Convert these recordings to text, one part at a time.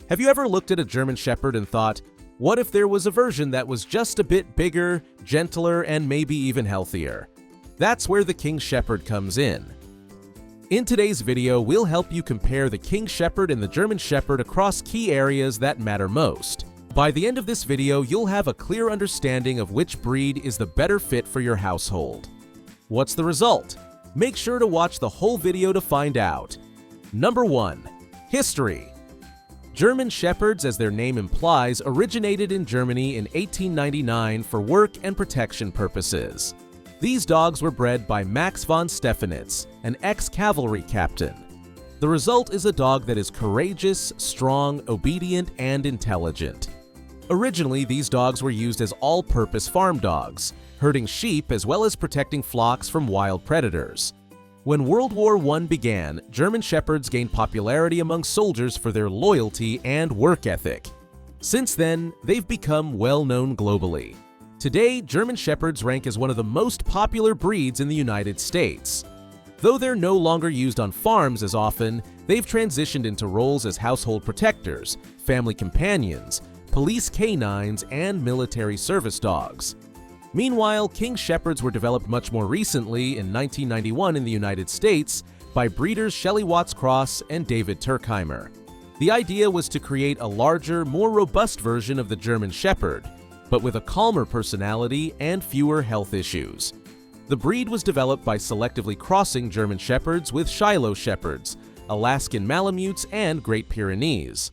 Have you ever looked at a German Shepherd and thought, what if there was a version that was just a bit bigger, gentler, and maybe even healthier? That's where the King Shepherd comes in. In today's video, we'll help you compare the King Shepherd and the German Shepherd across key areas that matter most. By the end of this video, you'll have a clear understanding of which breed is the better fit for your household. What's the result? Make sure to watch the whole video to find out. Number 1. History. German Shepherds, as their name implies, originated in Germany in 1899 for work and protection purposes. These dogs were bred by Max von Stephanitz, an ex-cavalry captain. The result is a dog that is courageous, strong, obedient, and intelligent. Originally, these dogs were used as all-purpose farm dogs, herding sheep as well as protecting flocks from wild predators. When World War I began, German Shepherds gained popularity among soldiers for their loyalty and work ethic. Since then, they've become well-known globally. Today, German Shepherds rank as one of the most popular breeds in the United States. Though they're no longer used on farms as often, they've transitioned into roles as household protectors, family companions, police canines, and military service dogs. Meanwhile, King Shepherds were developed much more recently in 1991 in the United States by breeders Shelley Watts Cross and David Turkheimer. The idea was to create a larger, more robust version of the German Shepherd, but with a calmer personality and fewer health issues. The breed was developed by selectively crossing German Shepherds with Shiloh Shepherds, Alaskan Malamutes, and Great Pyrenees.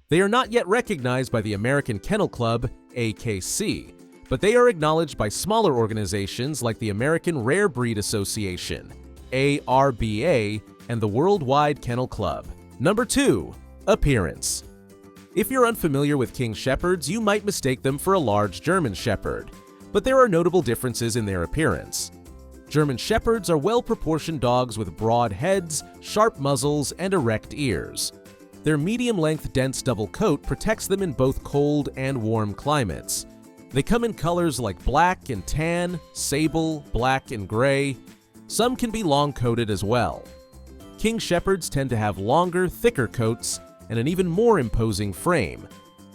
They are not yet recognized by the American Kennel Club, AKC, but they are acknowledged by smaller organizations like the American Rare Breed Association, ARBA, and the Worldwide Kennel Club. Number 2. Appearance. If you're unfamiliar with King Shepherds, you might mistake them for a large German Shepherd, but there are notable differences in their appearance. German Shepherds are well-proportioned dogs with broad heads, sharp muzzles, and erect ears. Their medium-length dense double coat protects them in both cold and warm climates. They come in colors like black and tan, sable, black and gray. Some can be long-coated as well. King Shepherds tend to have longer, thicker coats and an even more imposing frame.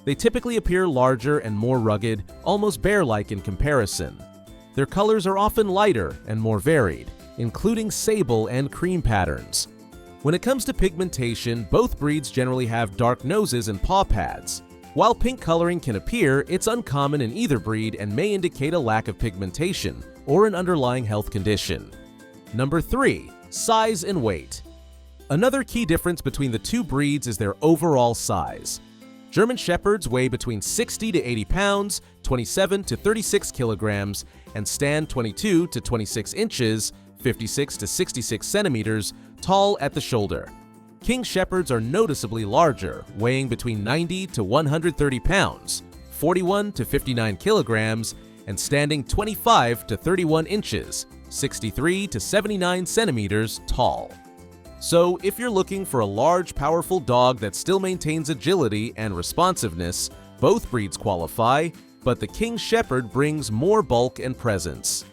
They typically appear larger and more rugged, almost bear-like in comparison. Their colors are often lighter and more varied, including sable and cream patterns. When it comes to pigmentation, both breeds generally have dark noses and paw pads. While pink coloring can appear, it's uncommon in either breed and may indicate a lack of pigmentation or an underlying health condition. Number 3. Size and weight. Another key difference between the two breeds is their overall size. German Shepherds weigh between 60 to 80 pounds, 27 to 36 kilograms, and stand 22 to 26 inches, 56 to 66 centimeters, tall at the shoulder. King Shepherds are noticeably larger, weighing between 90 to 130 pounds, 41 to 59 kilograms, and standing 25 to 31 inches, 63 to 79 centimeters tall. So, if you're looking for a large, powerful dog that still maintains agility and responsiveness, both breeds qualify, but the King Shepherd brings more bulk and presence.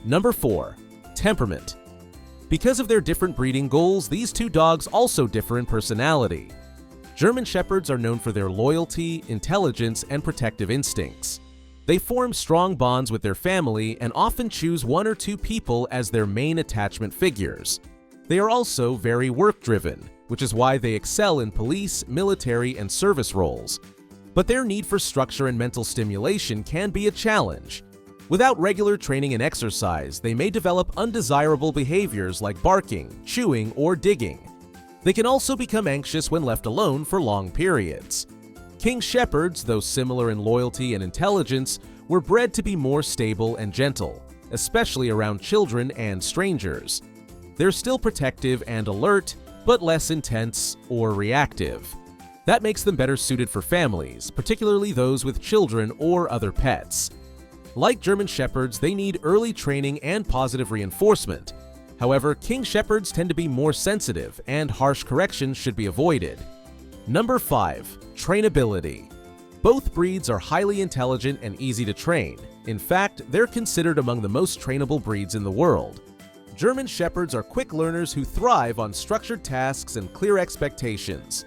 Number 4. Temperament. Because of their different breeding goals, these two dogs also differ in personality. German Shepherds are known for their loyalty, intelligence, and protective instincts. They form strong bonds with their family and often choose one or two people as their main attachment figures. They are also very work-driven, which is why they excel in police, military, and service roles. But their need for structure and mental stimulation can be a challenge. Without regular training and exercise, they may develop undesirable behaviors like barking, chewing, or digging. They can also become anxious when left alone for long periods. King Shepherds, though similar in loyalty and intelligence, were bred to be more stable and gentle, especially around children and strangers. They're still protective and alert, but less intense or reactive. That makes them better suited for families, particularly those with children or other pets. Like German Shepherds, they need early training and positive reinforcement. However, King Shepherds tend to be more sensitive, and harsh corrections should be avoided. Number 5. Trainability. Both breeds are highly intelligent and easy to train. In fact, they're considered among the most trainable breeds in the world. German Shepherds are quick learners who thrive on structured tasks and clear expectations.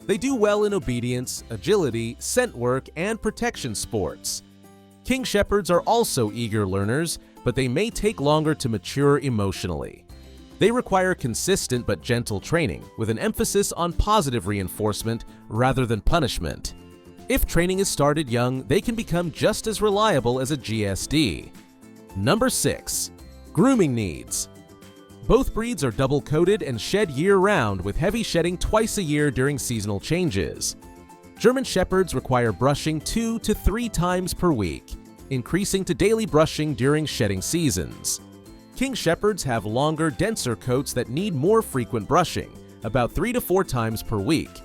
They do well in obedience, agility, scent work, and protection sports. King Shepherds are also eager learners, but they may take longer to mature emotionally. They require consistent but gentle training, with an emphasis on positive reinforcement rather than punishment. If training is started young, they can become just as reliable as a GSD. Number 6. Grooming Needs. Both breeds are double-coated and shed year-round, with heavy shedding twice a year during seasonal changes. German Shepherds require brushing 2 to 3 times per week, increasing to daily brushing during shedding seasons. King Shepherds have longer, denser coats that need more frequent brushing, about 3 to 4 times per week.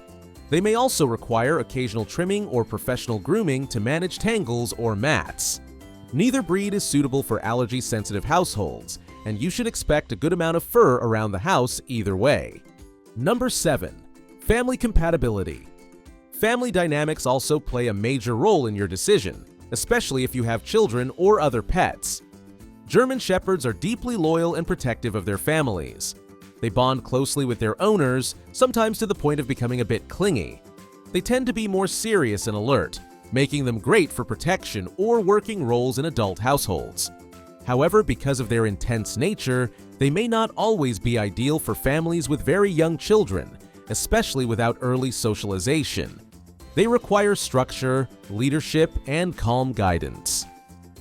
They may also require occasional trimming or professional grooming to manage tangles or mats. Neither breed is suitable for allergy-sensitive households, and you should expect a good amount of fur around the house either way. Number 7. Family Compatibility. Family dynamics also play a major role in your decision, especially if you have children or other pets. German Shepherds are deeply loyal and protective of their families. They bond closely with their owners, sometimes to the point of becoming a bit clingy. They tend to be more serious and alert, making them great for protection or working roles in adult households. However, because of their intense nature, they may not always be ideal for families with very young children, especially without early socialization. They require structure, leadership, and calm guidance.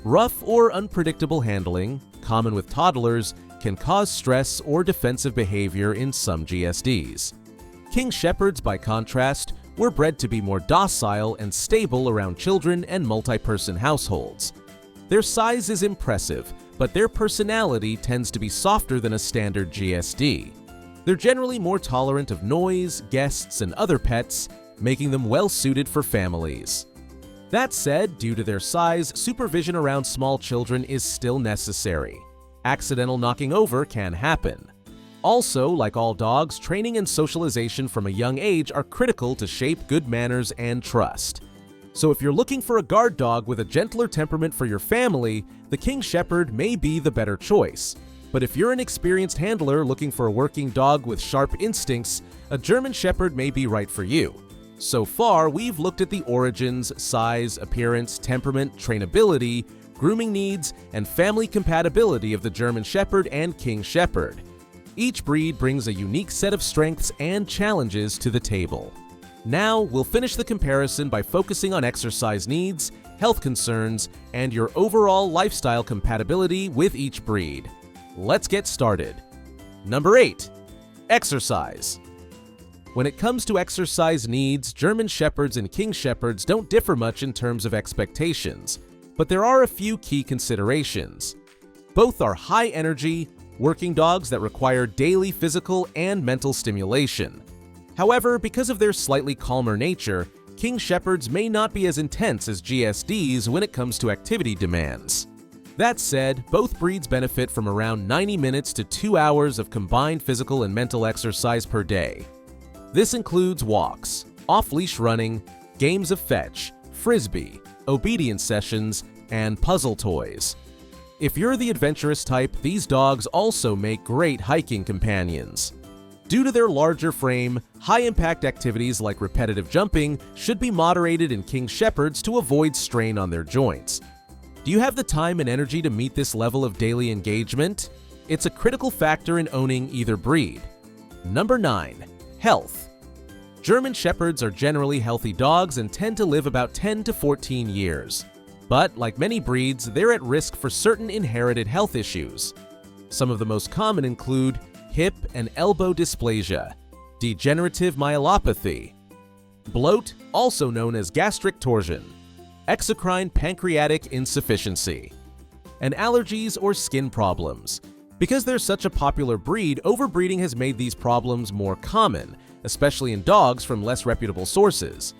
Rough or unpredictable handling, common with toddlers, can cause stress or defensive behavior in some GSDs. King Shepherds, by contrast, were bred to be more docile and stable around children and multi-person households. Their size is impressive, but their personality tends to be softer than a standard GSD. They're generally more tolerant of noise, guests, and other pets, making them well-suited for families. That said, due to their size, supervision around small children is still necessary. Accidental knocking over can happen. Also, like all dogs, training and socialization from a young age are critical to shape good manners and trust. So if you're looking for a guard dog with a gentler temperament for your family, the King Shepherd may be the better choice. But if you're an experienced handler looking for a working dog with sharp instincts, a German Shepherd may be right for you. So far, we've looked at the origins, size, appearance, temperament, trainability, grooming needs, and family compatibility of the German Shepherd and King Shepherd. Each breed brings a unique set of strengths and challenges to the table. Now, we'll finish the comparison by focusing on exercise needs, health concerns, and your overall lifestyle compatibility with each breed. Let's get started. Number 8. Exercise. When it comes to exercise needs, German Shepherds and King Shepherds don't differ much in terms of expectations, but there are a few key considerations. Both are high-energy, working dogs that require daily physical and mental stimulation. However, because of their slightly calmer nature, King Shepherds may not be as intense as GSDs when it comes to activity demands. That said, both breeds benefit from around 90 minutes to 2 hours of combined physical and mental exercise per day. This includes walks, off-leash running, games of fetch, frisbee, obedience sessions, and puzzle toys. If you're the adventurous type, these dogs also make great hiking companions. Due to their larger frame, high-impact activities like repetitive jumping should be moderated in King Shepherds to avoid strain on their joints. Do you have the time and energy to meet this level of daily engagement? It's a critical factor in owning either breed. Number 9. Health. German Shepherds are generally healthy dogs and tend to live about 10 to 14 years. But, like many breeds, they're at risk for certain inherited health issues. Some of the most common include hip and elbow dysplasia, degenerative myelopathy, bloat, also known as gastric torsion, exocrine pancreatic insufficiency, and allergies or skin problems. Because they're such a popular breed, overbreeding has made these problems more common, especially in dogs from less reputable sources.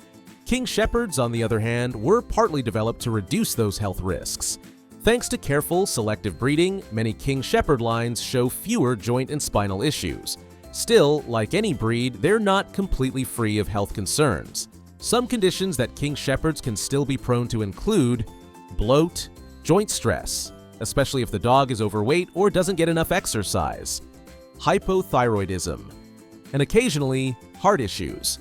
King Shepherds, on the other hand, were partly developed to reduce those health risks. Thanks to careful, selective breeding, many King Shepherd lines show fewer joint and spinal issues. Still, like any breed, they're not completely free of health concerns. Some conditions that King Shepherds can still be prone to include bloat, joint stress, especially if the dog is overweight or doesn't get enough exercise, hypothyroidism, and occasionally heart issues.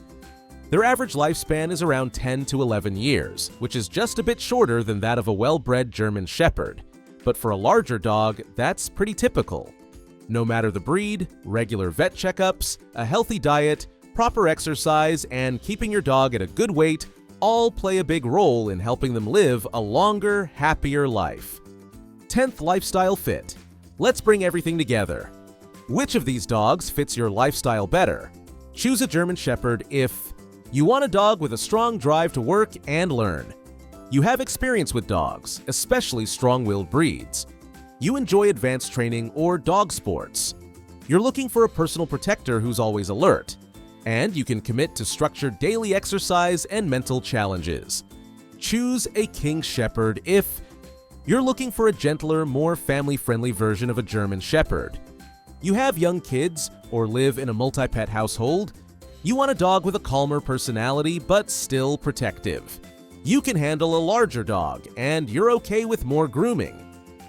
Their average lifespan is around 10 to 11 years, which is just a bit shorter than that of a well-bred German Shepherd. But for a larger dog, that's pretty typical. No matter the breed, regular vet checkups, a healthy diet, proper exercise, and keeping your dog at a good weight all play a big role in helping them live a longer, happier life. 10th lifestyle fit. Let's bring everything together. Which of these dogs fits your lifestyle better? Choose a German Shepherd if you want a dog with a strong drive to work and learn. You have experience with dogs, especially strong-willed breeds. You enjoy advanced training or dog sports. You're looking for a personal protector who's always alert. And you can commit to structured daily exercise and mental challenges. Choose a King Shepherd if you're looking for a gentler, more family-friendly version of a German Shepherd. You have young kids or live in a multi-pet household. You want a dog with a calmer personality but still protective. You can handle a larger dog and you're okay with more grooming.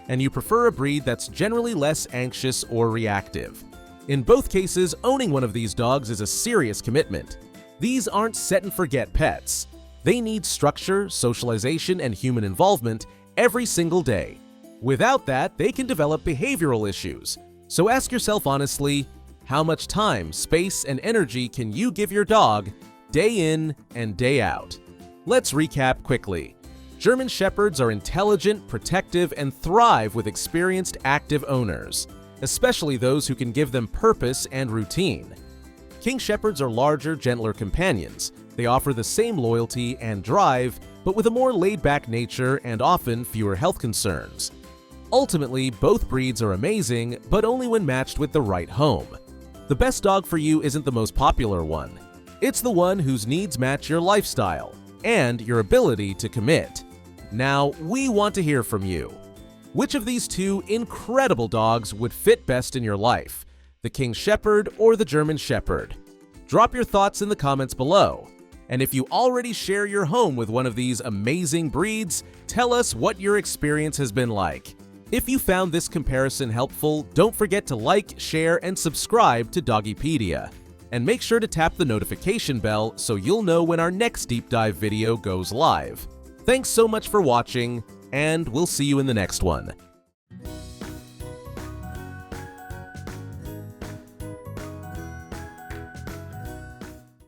And you prefer a breed that's generally less anxious or reactive. In both cases, owning one of these dogs is a serious commitment. These aren't set-and-forget pets. They need structure, socialization, and human involvement every single day. Without that, they can develop behavioral issues. So ask yourself honestly, how much time, space, and energy can you give your dog day in and day out? Let's recap quickly. German Shepherds are intelligent, protective, and thrive with experienced, active owners, especially those who can give them purpose and routine. King Shepherds are larger, gentler companions. They offer the same loyalty and drive, but with a more laid-back nature and often fewer health concerns. Ultimately, both breeds are amazing, but only when matched with the right home. The best dog for you isn't the most popular one. It's the one whose needs match your lifestyle and your ability to commit. Now, we want to hear from you. Which of these two incredible dogs would fit best in your life? The King Shepherd or the German Shepherd? Drop your thoughts in the comments below. And if you already share your home with one of these amazing breeds, tell us what your experience has been like. If you found this comparison helpful, don't forget to like, share, and subscribe to Doggypedia. And make sure to tap the notification bell so you'll know when our next deep dive video goes live. Thanks so much for watching, and we'll see you in the next one.